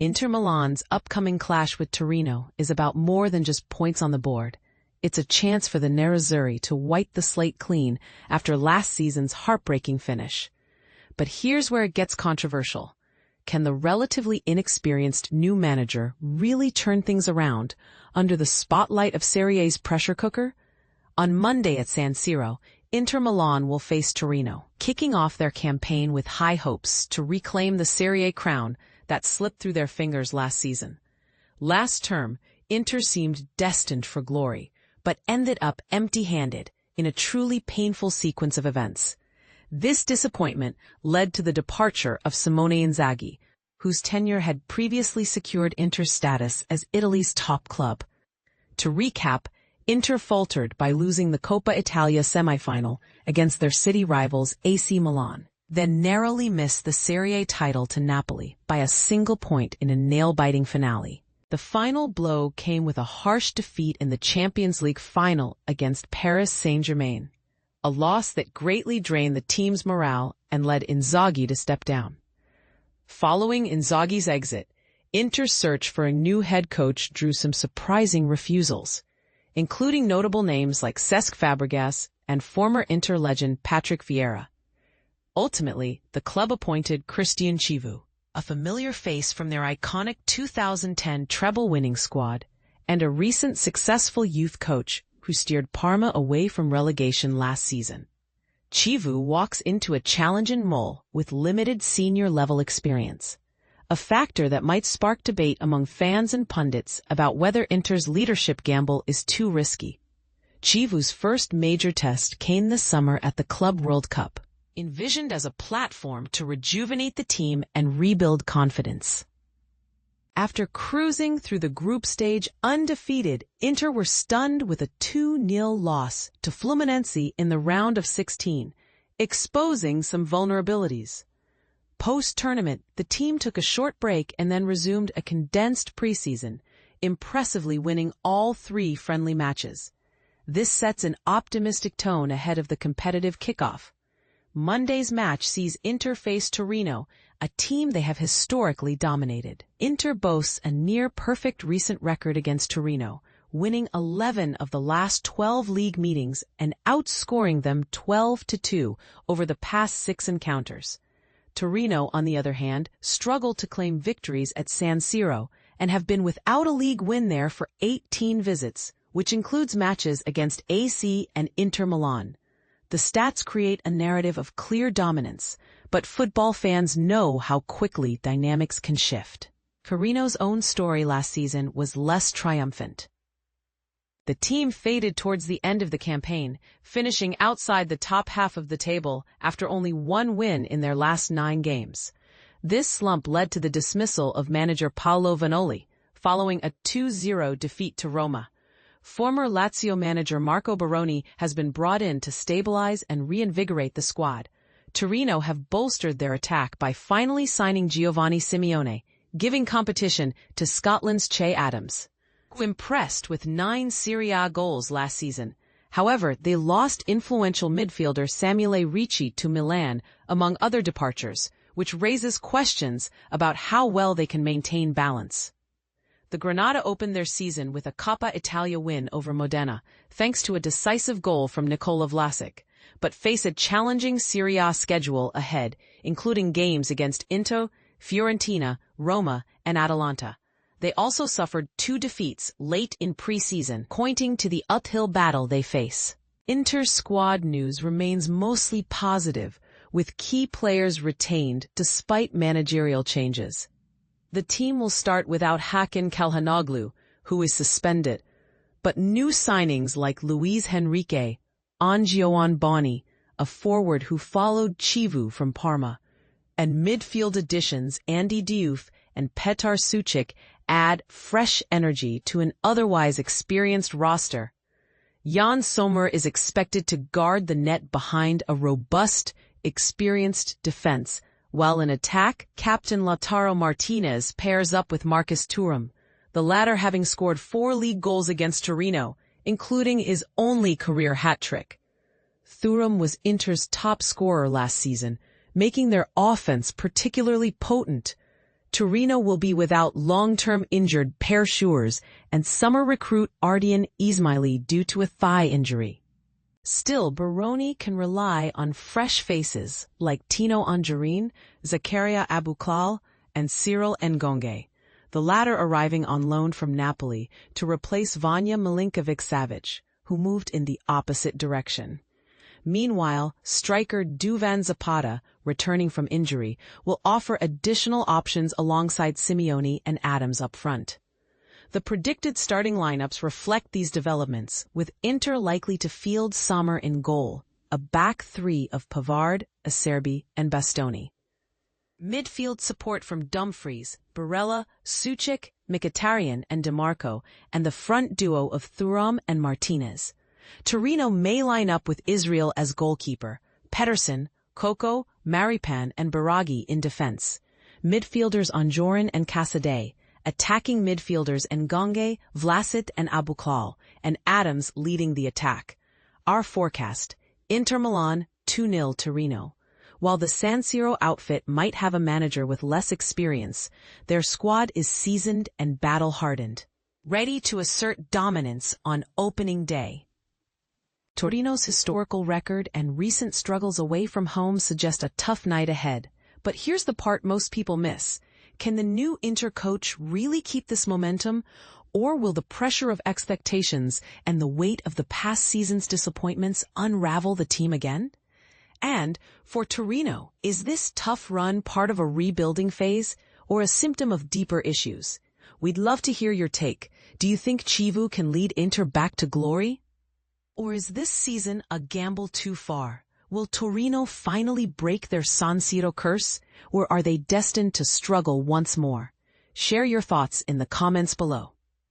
Inter Milan's upcoming clash with Torino is about more than just points on the board. It's a chance for the Nerazzurri to wipe the slate clean after last season's heartbreaking finish. But here's where it gets controversial. Can the relatively inexperienced new manager really turn things around under the spotlight of Serie A's pressure cooker? On Monday at San Siro, Inter Milan will face Torino, kicking off their campaign with high hopes to reclaim the Serie A crown that slipped through their fingers last season. Last term, Inter seemed destined for glory, but ended up empty-handed in a truly painful sequence of events. This disappointment led to the departure of Simeone Inzaghi, whose tenure had previously secured Inter's status as Italy's top club. To recap, Inter faltered by losing the Coppa Italia semifinal against their city rivals AC Milan, then narrowly missed the Serie A title to Napoli by a single point in a nail-biting finale. The final blow came with a harsh defeat in the Champions League final against Paris Saint-Germain, a loss that greatly drained the team's morale and led Inzaghi to step down. Following Inzaghi's exit, Inter's search for a new head coach drew some surprising refusals, including notable names like Cesc Fabregas and former Inter legend Patrick Vieira. Ultimately, the club appointed Cristian Chivu, a familiar face from their iconic 2010 treble-winning squad, and a recent successful youth coach who steered Parma away from relegation last season. Chivu walks into a challenging mole with limited senior-level experience, a factor that might spark debate among fans and pundits about whether Inter's leadership gamble is too risky. Chivu's first major test came this summer at the Club World Cup, envisioned as a platform to rejuvenate the team and rebuild confidence. After cruising through the group stage undefeated, Inter were stunned with a 2-0 loss to Fluminense in the round of 16, exposing some vulnerabilities. Post-tournament, the team took a short break and then resumed a condensed preseason, impressively winning all 3 friendly matches. This sets an optimistic tone ahead of the competitive kickoff. Monday's match sees Inter face Torino, a team they have historically dominated. Inter boasts a near-perfect recent record against Torino, winning 11 of the last 12 league meetings and outscoring them 12-2 over the past 6 encounters. Torino, on the other hand, struggled to claim victories at San Siro and have been without a league win there for 18 visits, which includes matches against AC and Inter Milan. The stats create a narrative of clear dominance, but football fans know how quickly dynamics can shift. Torino's own story last season was less triumphant. The team faded towards the end of the campaign, finishing outside the top half of the table after only 1 win in their last 9 games. This slump led to the dismissal of manager Paolo Vanoli, following a 2-0 defeat to Roma. Former Lazio manager Marco Baroni has been brought in to stabilize and reinvigorate the squad. Torino have bolstered their attack by finally signing Giovanni Simeone, giving competition to Scotland's Che Adams, who impressed with 9 Serie A goals last season. However, they lost influential midfielder Samuele Ricci to Milan, among other departures, which raises questions about how well they can maintain balance. The Granada opened their season with a Coppa Italia win over Modena, thanks to a decisive goal from Nikola Vlasic, but face a challenging Serie A schedule ahead, including games against Inter, Fiorentina, Roma, and Atalanta. They also suffered 2 defeats late in pre-season, pointing to the uphill battle they face. Inter's squad news remains mostly positive, with key players retained despite managerial changes. The team will start without Hakan Calhanoglu, who is suspended, but new signings like Luis Henrique, Angioan Boni, a forward who followed Chivu from Parma, and midfield additions Andy Diouf and Petar Suchik add fresh energy to an otherwise experienced roster. Jan Sommer is expected to guard the net behind a robust, experienced defense, while in attack, captain Lautaro Martinez pairs up with Marcus Thuram, the latter having scored 4 league goals against Torino, including his only career hat-trick. Thuram was Inter's top scorer last season, making their offense particularly potent. Torino will be without long-term injured Per Schurz and summer recruit Ardian Ismaili due to a thigh injury. Still, Baroni can rely on fresh faces like Tino Angerin, Zakaria Abuklal, and Cyril Ngonge, the latter arriving on loan from Napoli to replace Vanja Milinkovic-Savic, who moved in the opposite direction. Meanwhile, striker Duvan Zapata, returning from injury, will offer additional options alongside Simeone and Adams up front. The predicted starting lineups reflect these developments, with Inter likely to field Sommer in goal, a back three of Pavard, Acerbi, and Bastoni. Midfield support from Dumfries, Barella, Suchik, Mkhitaryan, and DeMarco, and the front duo of Thuram and Martinez. Torino may line up with Israel as goalkeeper, Pedersen, Coco, Maripan, and Biraghi in defense. Midfielders Anjorin and Casadei, attacking midfielders Ngonge, Vlasic, and Abuklal, and Adams leading the attack. Our forecast: Inter Milan 2-0 Torino. While the San Siro outfit might have a manager with less experience, their squad is seasoned and battle-hardened, ready to assert dominance on opening day. Torino's historical record and recent struggles away from home suggest a tough night ahead. But here's the part most people miss. Can the new Inter coach really keep this momentum, or will the pressure of expectations and the weight of the past season's disappointments unravel the team again? And for Torino, is this tough run part of a rebuilding phase or a symptom of deeper issues? We'd love to hear your take. Do you think Chivu can lead Inter back to glory? Or is this season a gamble too far? Will Torino finally break their San Siro curse, or are they destined to struggle once more? Share your thoughts in the comments below.